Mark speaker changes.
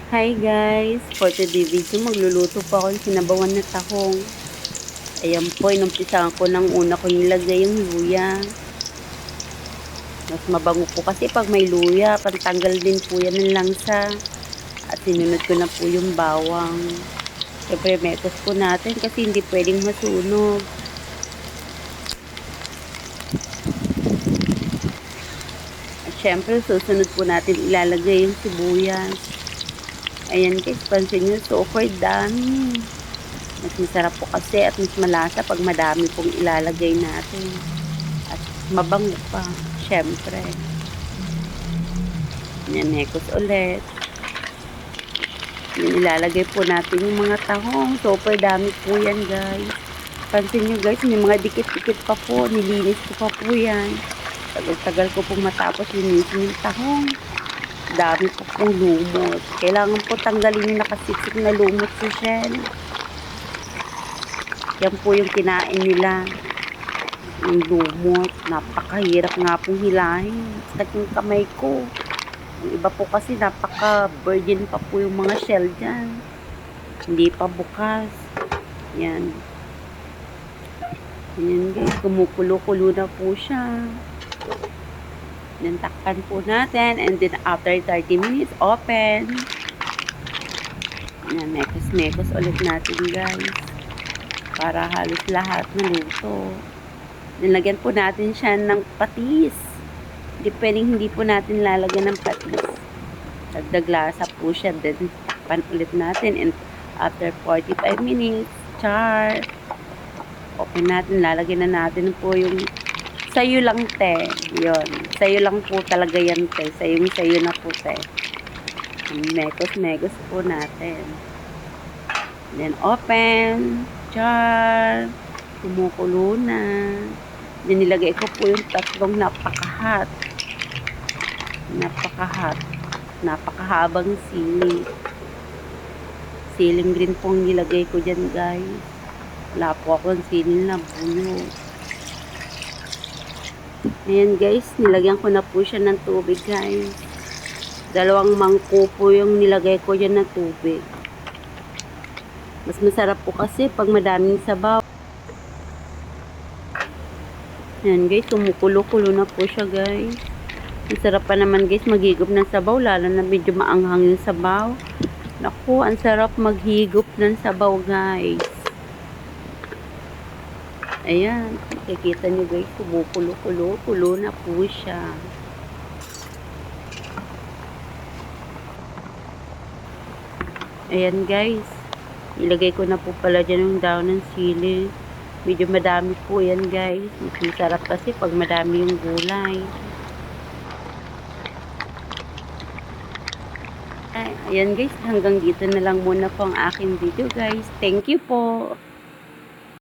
Speaker 1: Hi guys! For today video, magluluto po ako ng sinabawan na tahong. Ayan po, inumpisahan ko ng una ko nilagay yung luya. Mas mabango po kasi pag may luya, pantanggal din po yan ng langsa. At sinunod ko na po yung bawang. Siyempre, metos po natin kasi hindi pwedeng masunog. At syempre, susunod po natin ilalagay yung sibuyas. Ayan guys, pansin nyo, super dami. Mas masarap po kasi at mas malasa pag madami pong ilalagay natin. At mabango pa, syempre. Yan, nekos ulit. Yan, ilalagay po natin yung mga tahong. Super dami po yan guys. Pansin nyo guys, may mga dikit-dikit pa po. Nilinis ko pa po yan. Tagal-tagal ko pong matapos linisin yung tahong. Dami po pong lumot. Kailangan po tanggalin yung nakasiksik na lumot sa shell. Yan po yung kinain nila. Yung lumot. Napakahirap nga pong hilahin. Sakit yung kamay ko. Yung iba po kasi napaka-virgin pa po yung mga shell dyan. Hindi pa bukas. Yan. Yan guys. Kumukulo-kulo na po siya. Then takpan po natin. And then after 30 minutes, open. Yan. Mekos-mekos ulit natin guys. Para halos lahat na luto. Nilagyan po natin siya ng patis. Hindi po natin lalagyan ng patis. Dagdag lasa po siya. Then, takpan ulit natin. And after 45 minutes, char. Open natin. Lalagyan na natin po yung sayo lang te. Yun. Sayo lang po talaga yan te. Sayo na po te. Mekos po natin. Then, open. Char. Kumukulo na. Then, nilagay ko po yung tatlong napaka-hot. Napakahabang sili. Siling green pong nilagay ko dyan guys. Wala po akong siling na buyo. Ayan guys, nilagyan ko na po siya ng tubig guys. 2 mangkok po yung nilagay ko dyan na tubig. Mas masarap po kasi pag madaming sabaw. Ayan guys, kumukulo-kulo na po siya guys. Ang sarap pa naman guys maghigop ng sabaw, lalo na medyo maanghang yung sabaw. Naku, ang sarap maghigop ng sabaw guys. Ayan, makikita nyo guys, kumukulo-kulo na po siya. Ayan guys, ilagay ko na po pala dyan yung daon ng sili. Medyo madami po yan guys. Masarap kasi pag madami yung gulay. Ayan guys, hanggang dito na lang muna po ang aking video guys. Thank you po.